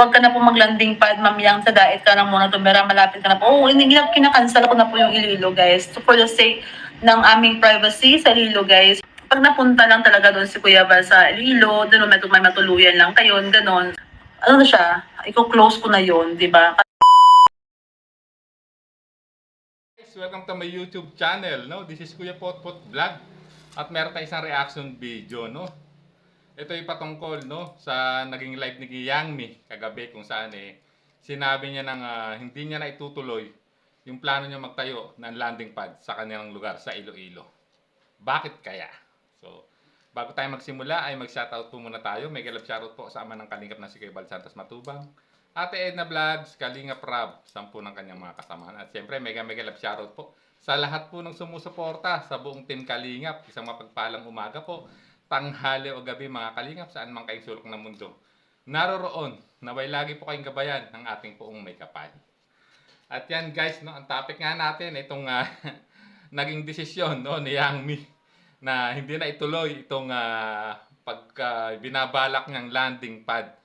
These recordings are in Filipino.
wag ka na po mag-landing pad, Ma'am Yang, sa Dait ka na muna tumira, malapit ka na po. Oo, kinakancel ko na po yung Iloilo, guys. So, for the sake ng aming privacy sa Iloilo, guys. Pag napunta lang talaga doon si Kuya Val sa Iloilo, doon may matuluyan lang kayo, ganon. Ano na siya, i-close ko na yun, di ba? Welcome to my YouTube channel, no? This is Kuya Potpot Vlog. At meron tayong isang reaction video, no? Ito ay patungkol, no, sa naging live ni Yang Mi kagabi, kung saan sinabi niya nang hindi niya na itutuloy yung plano niya magtayo ng landing pad sa kanilang lugar sa Iloilo. Bakit kaya? So, bago tayo magsimula ay mag-shoutout po muna tayo. May galap shoutout po sa ama ng Kalingap na si Kuya Val Santos Matubang, Ate Edna Vlogs, Kalingap Rab, 10 ng kanyang mga kasamahan. At siyempre, mega love shoutout po sa lahat po ng sumusuporta sa buong team Kalingap. Isang mapagpalang umaga po, tanghali o gabi mga Kalingap, saan man kayong sulok ng mundo naroroon. Naway lagi po kayong gabayan ng ating poong may kapal. At yan guys, no, ang topic nga natin, itong naging desisyon, no, ni Yang Mi na hindi na ituloy itong binabalak niyang landing pad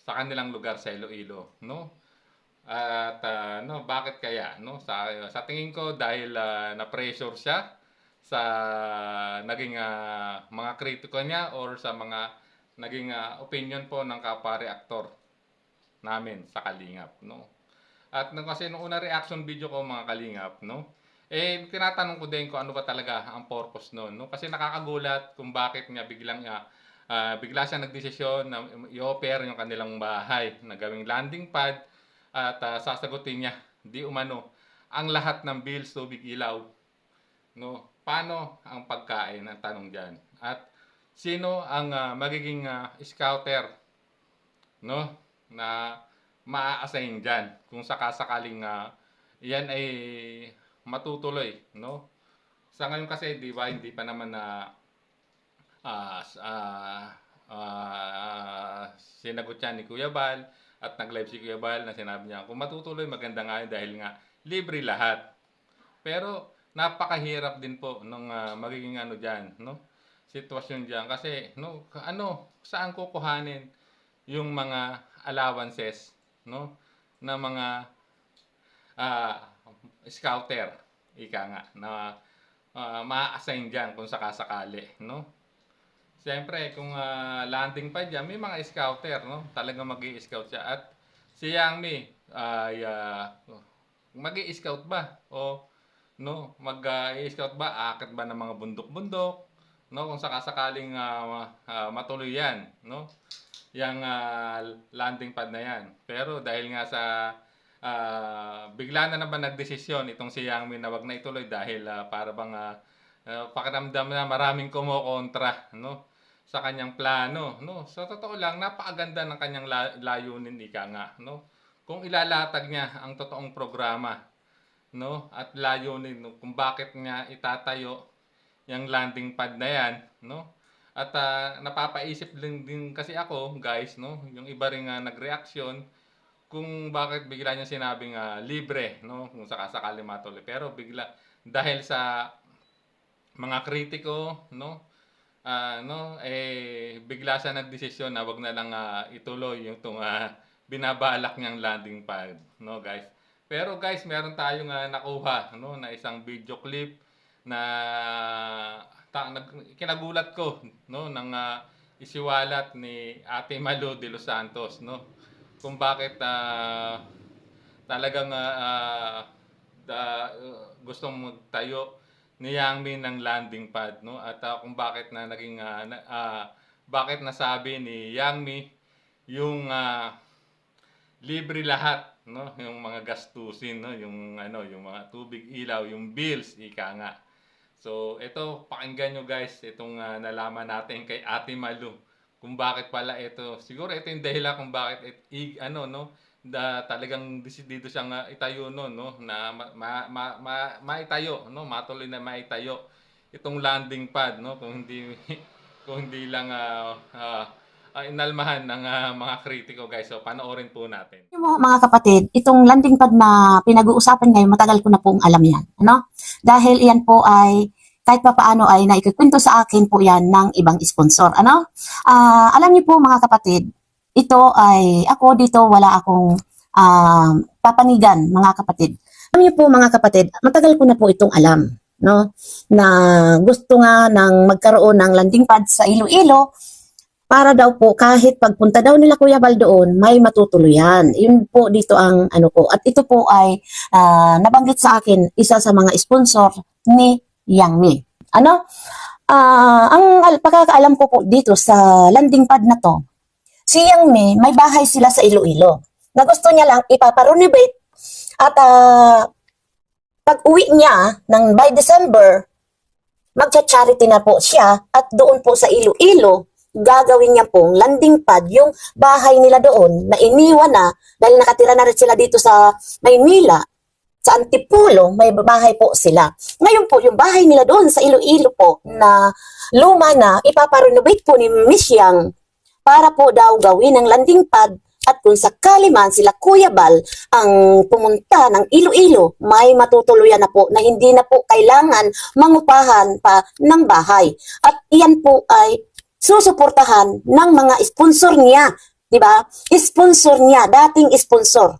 sa kanilang lugar sa Iloilo, no? At no, bakit kaya, no? Sa tingin ko dahil na-pressure siya sa naging mga kritiko niya or sa mga naging opinion po ng kapwa-reactor namin sa Kalingap, no? At kasi nung una reaction video ko mga Kalingap, no? Tinatanong ko din kung ano ba talaga ang purpose noon, no? Kasi nakakagulat kung bakit niya bigla siya nagdesisyon na i-offer yung kanilang bahay na gawing landing pad at sasagutin niya di umano ang lahat ng bills, tubig, ilaw, no? Paano ang pagkain ang tanong diyan? At sino ang magiging scouter, no, na maa-assign diyan kung sakasakaling yan ay matutuloy, no? Sa ngayon kasi, di ba, hindi pa naman na sinagot siya ni Kuya Val at nag-live si Kuya Val na sinabi niya kung matutuloy maganda nga yun dahil nga libre lahat. Pero napakahirap din po nung magiging ano diyan, no? Sitwasyon diyan kasi no, saan kukuhanin yung mga allowances, no, na mga scouter, ika nga, na ma-assign diyan kung sakasakali, no? Siyempre, kung landing pad dyan, may mga scouter, no? Talagang mag-i-scout siya. At si Yang Mi ay mag-i-scout ba? O no, mag-i-scout ba? Aakit ba ng mga bundok-bundok? No, kung sakasakaling matuloy yan, no? Yang landing pad na yan. Pero dahil nga sa bigla na naman nagdesisyon itong si Yang Mi na wag na ituloy dahil para bang pakiramdam na maraming kumokontra, no, sa kanyang plano, no. Sa totoo lang, napakaganda ng kanyang layunin, ika nga, no. Kung ilalatag niya ang totoong programa, no, at layunin, no, kung bakit niya itatayo yung landing pad na yan, no. At napapaisip din kasi ako, guys, no, yung iba ring nagreaksyon kung bakit bigla niya sinabing libre, no, kung sakasakali matuloy. Pero bigla dahil sa mga kritiko, no, bigla siya nagdesisyon na wag na lang ituloy yung binabalak niyang landing pad, no, guys. Pero guys, meron tayong nakuha, no, na isang video clip na kinagulat ko, no, ng isiwalat ni Ate Malu de los Santos, no, kung bakit talagang gustong magtayo ni Yang Mi ng landing pad, no, at kung bakit na naging bakit nasabi ni Yang Mi yung libre lahat, no, yung mga gastusin, no, yung yung mga tubig, ilaw, yung bills, ika nga. So ito, pakinggan nyo guys itong nalaman natin kay Ate Malu kung bakit pala ito. Siguro ito yung dahilan kung bakit no, talagang desidido siyang itayo noon, no, na maitayo, no, matuloy na maitayo itong landing pad, no, kung hindi kung hindi lang inalmahan ng mga kritiko, guys. So panoorin po natin. Mga kapatid, itong landing pad na pinag-uusapan ngayon, matagal ko na pong alam yan, ano? Dahil iyan po ay kahit pa paano ay naikikwento sa akin po yan ng ibang sponsor, ano? Alam niyo po mga kapatid, ito ay, ako dito wala akong papanigan, mga kapatid. Alam niyo po mga kapatid, matagal ko na po itong alam, no? Na gusto nga ng magkaroon ng landing pad sa Iloilo para daw po kahit pagpunta daw nila Kuya Bal doon, may matutuluyan. Yun po dito ang ano ko. At ito po ay nabanggit sa akin isa sa mga sponsor ni Yang Mi. Ano? Pagkakaalam ko po dito sa landing pad na to, si Yang Mi, may bahay sila sa Iloilo na gusto niya lang ipaparenovate at pag uwi niya ng by December, magcha-charity na po siya at doon po sa Iloilo, gagawin niya pong landing pad yung bahay nila doon na iniwan na dahil nakatira na rin sila dito sa Maynila, sa Antipolo, may bahay po sila. Ngayon po, yung bahay nila doon sa Iloilo po na luma na, ipaparenovate po ni Miss Yang para po daw gawin ng landing pad at kung sakali man sila Kuya Bal ang pumunta ng Iloilo, may matutuluyan na po na hindi na po kailangan mangupahan pa ng bahay. At iyan po ay susuportahan ng mga sponsor niya, di ba? Sponsor niya, dating sponsor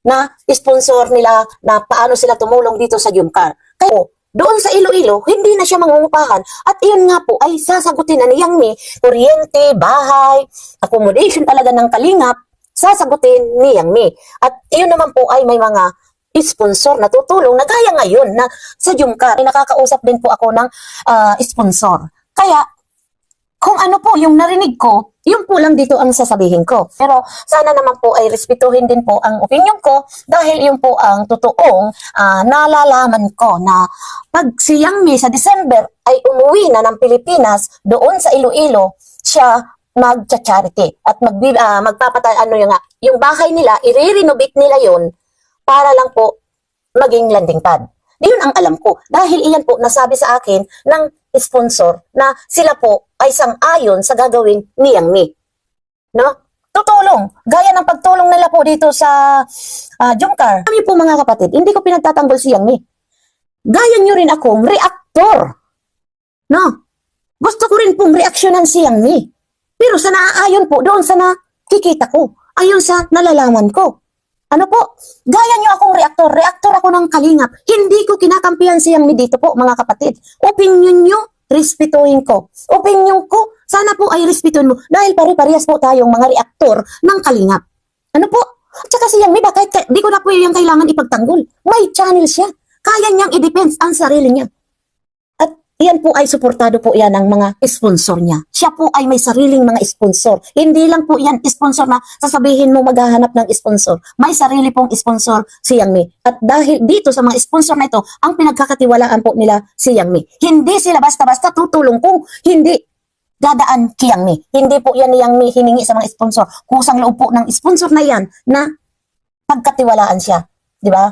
na sponsor nila na paano sila tumulong dito sa Jumcar. Kaya doon sa Iloilo, hindi na siya mangungupahan. At iyon nga po ay sasagutin na ni Yang Mi, kuryente, bahay, accommodation talaga ng kalingap, sasagutin ni Yang Mi. At iyon naman po ay may mga sponsor na tutulong na gaya ngayon na sa Jumcar. Nakakausap din po ako ng sponsor. Kaya kung ano po yung narinig ko, yun po lang dito ang sasabihin ko. Pero sana naman po ay respetuhin din po ang opinion ko dahil yun po ang totoong nalalaman ko na pag si Yang Mi sa December ay umuwi na ng Pilipinas doon sa Iloilo, siya magcha-charity at magpapatay yung bahay nila, i-renovate nila yun para lang po maging landing pad. Yun ang alam ko. Dahil iyan po nasabi sa akin ng sponsor na sila po ay sang-ayon sa gagawin ni Yang Mi. No? Tutulong. Gaya ng pagtulong nila po dito sa Jumcar. Kami po mga kapatid, hindi ko pinagtatanggol si Yang Mi. Gaya nyo rin akong reactor. No? Gusto ko rin pong reaksyonan si Yang Mi. Pero sa naaayon po doon sa nakikita ko. Ayon sa nalalaman ko. Ano po? Gaya nyo akong reactor. Reactor ako ng kalingap. Hindi ko kinakampihan si Yang Mi dito po, mga kapatid. Opinion nyo, respetuhin ko. Opinion ko, sana po ay respetuhin mo. Dahil pare-parehas po tayong mga reactor ng kalingap. Ano po? At saka si Yang Mi, bakit di ko na po yung kailangan ipagtanggol? May channel siya. Kaya niyang i-defense ang sarili niya. At iyan po ay suportado po yan ng mga sponsor niya. Siya po ay may sariling mga sponsor. Hindi lang po yan sponsor na sasabihin mo maghahanap ng sponsor. May sarili pong sponsor si Yang Mi. At dahil dito sa mga sponsor na ito, ang pinagkakatiwalaan po nila si Yang Mi. Hindi sila basta-basta tutulong kung hindi dadaan kay Yang Mi. Hindi po yan ni Yang Mi hiningi sa mga sponsor. Kusang loob po ng sponsor na yan na pagkatiwalaan siya. Di ba?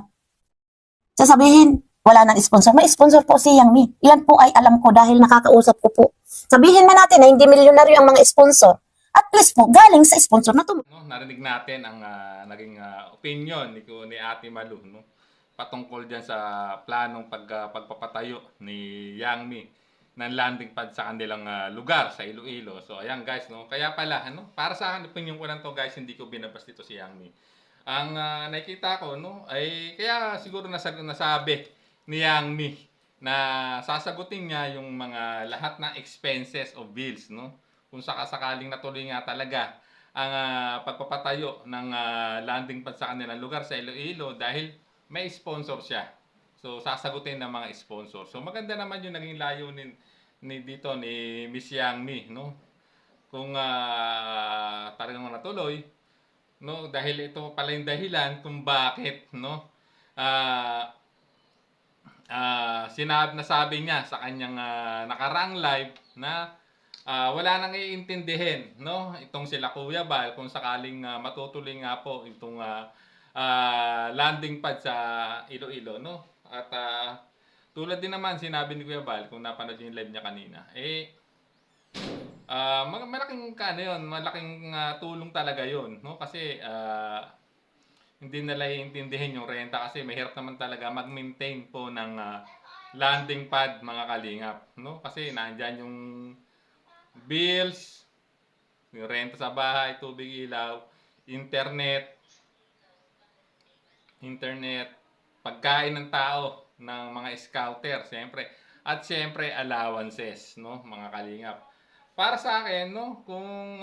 Sasabihin, wala nang sponsor. May sponsor po si Yang Mi. Yan po ay alam ko dahil nakakausap ko po. Sabihin man natin na hindi milyonaryo ang mga sponsor. At least po, galing sa sponsor na to. No, narinig natin ang naging opinion ni Ate Malu, no? Patungkol diyan sa planong pagpapatayo ni Yang Mi ng landing pad sa kanilang lugar sa Iloilo. So ayan guys, no. Kaya pala para sa akin opinion ko lang to guys, hindi ko binabas dito si Yang Mi. Ang nakikita ko ay kaya siguro nasabi ni Yang Mi na sasagutin niya yung mga lahat ng expenses o bills, no? Kung sakasakaling natuloy nga talaga ang pagpapatayo ng landing pad sa kanilang lugar sa Iloilo dahil may sponsor siya. So sasagutin ng mga sponsor. So maganda naman yung naging layunin dito ni Miss Yang Mi, no? Kung talagang natuloy, no, dahil ito pala yung dahilan kung bakit, no, nasabi niya sa kanyang nakarang live na wala nang iintindihin, no, itong sila Kuya Bal kung sakaling matutuloy nga po itong landing pad sa Iloilo, no. At tulad din naman sinabi ni Kuya Bal kung napanood yung live niya kanina, malaking tulong talaga 'yon, no, kasi hindi nila iintindihin yung renta kasi mahirap naman talaga mag-maintain po ng landing pad, mga kalingap, no? Kasi nandiyan yung bills, Yung renta sa bahay, tubig, ilaw, internet, pagkain ng tao, ng mga scouter, siyempre. At siyempre, allowances, no, mga kalingap. Para sa akin, no, kung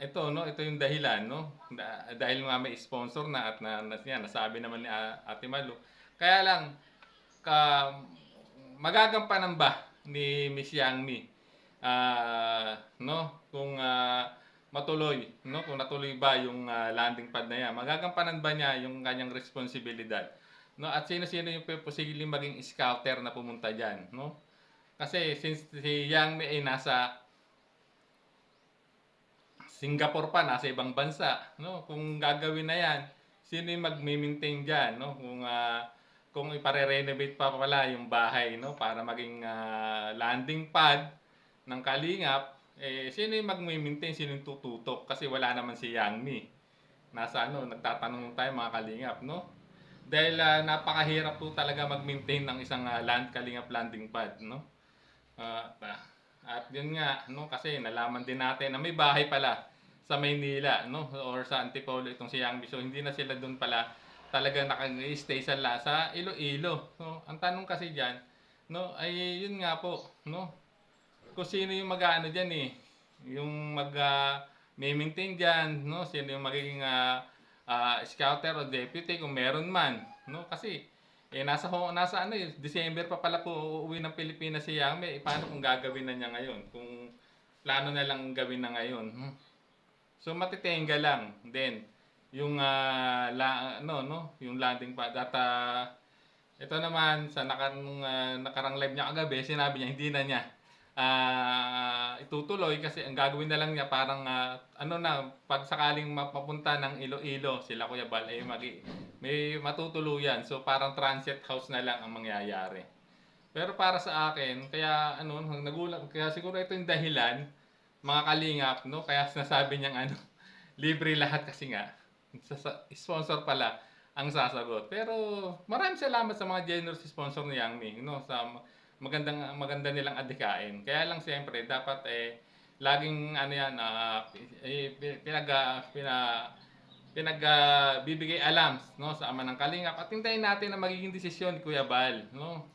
ito yung dahilan, no, dahil nga may sponsor na at nasabi naman ni Ate Malu. Kaya lang, magagampanan ba ni Miss Yang Mi, no, kung matuloy, no, kung natuloy ba yung landing pad na yan, magagampanan ba niya yung kanyang responsibilidad, no, at sino-sino yung posibleng maging scouter na pumunta diyan, no? Kasi since si Yang Mi ay nasa Singapore pa, nasa ibang bansa, no, kung gagawin na yan, sino yung magme-maintain diyan, no, kung ipare-renovate pa pala yung bahay, no, para maging landing pad ng kalingap, sino yung mag-maintain, sino yung tututok, kasi wala naman si Yang Mi. Nasa nagtatanong tayo mga kalingap, no? Dahil napakahirap po talaga mag-maintain ng isang kalingap landing pad, no? At yun nga, no, kasi nalaman din natin na may bahay pala sa Maynila, no, or sa Antipolo itong si Yang Mi. So hindi na sila doon pala talaga naka-stay sa Iloilo. So ang tanong kasi diyan, no, ay yun nga po, no, kung sino yung mag-aano diyan yung mag-maintain diyan, no, sino yung magiging scouter o deputy kung meron man, no, kasi nasa December pa pala po uuwi ng Pilipinas si Yang Mi. Paano kung gagawin na niya ngayon? Kung plano na lang gawin na ngayon. So matitenga lang din yung yung landing pad. At ito naman sa nakarang live niya kagabi, sinabi niya hindi na niya itutuloy kasi ang gagawin na lang niya parang pag sakaling mapapunta ng Iloilo sila Kuya Bal ay may matutuluyan, so parang transit house na lang ang mangyayari. Pero para sa akin, kaya nagulat, kaya siguro ito yung dahilan mga kalingap, no, kaya sinasabi niyang libre lahat kasi nga sponsor pala ang sasagot. Pero maraming salamat sa mga generous sponsor ni Yang Mi, no, sa maganda nilang adhikain. Kaya lang siyempre dapat laging bibigay alam, no, sa ama ng kalingap at hintayin natin na magiging desisyon ni Kuya Bal, no.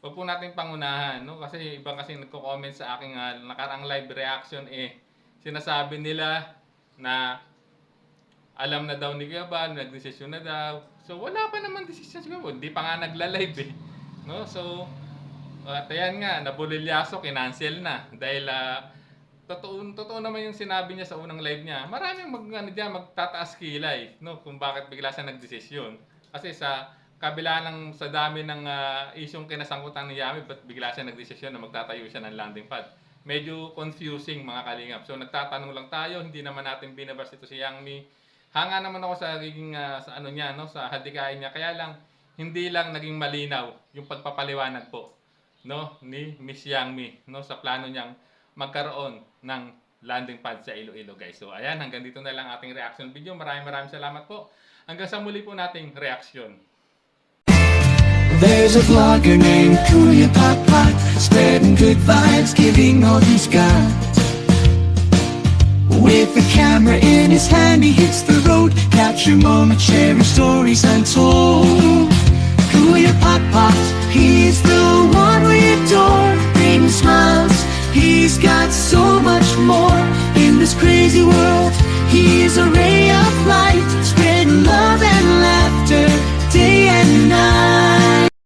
Huwag po natin pangunahan, no, kasi ibang kasi nagko-comment sa aking nakaraang live reaction sinasabi nila na alam na daw ni Kuya Bal, nagdesisyon na daw. So wala pa naman desisyon si Kuya Bal, hindi pa nga nagla-live no. So at ayan nga, nabulilyaso, kinancel na dahil totoo naman yung sinabi niya sa unang live niya. Maraming magtataas kilay, no, kung bakit bigla siya nagdesisyon. Kasi sa kabila sa dami ng isyong kinasangkutan ni Yami, ba't bigla siya nagdesisyon na magtatayo siya ng landing pad? Medyo confusing mga kalingap. So nagtatanong lang tayo, hindi naman natin binabas ito si Yang Mi. Hanga naman ako sa naging sa hadikain niya. Kaya lang hindi lang naging malinaw yung pagpapaliwanag po, no, ni Miss Yang Mi, no, sa plano niyang magkaroon ng landing pad sa Iloilo, guys. So ayan, hanggang dito na lang ating reaction video. Maraming salamat po. Hanggang sa muli po nating reaction. There's a vlogger named Kuya Papa, spreading good vibes, giving all he's got. With the camera in his hand, he hits the road, capture moments, sharing stories untold. Kuya Papa, he's the one we adore, bringing smiles, he's got so much more. In this crazy world, he is a ray of light.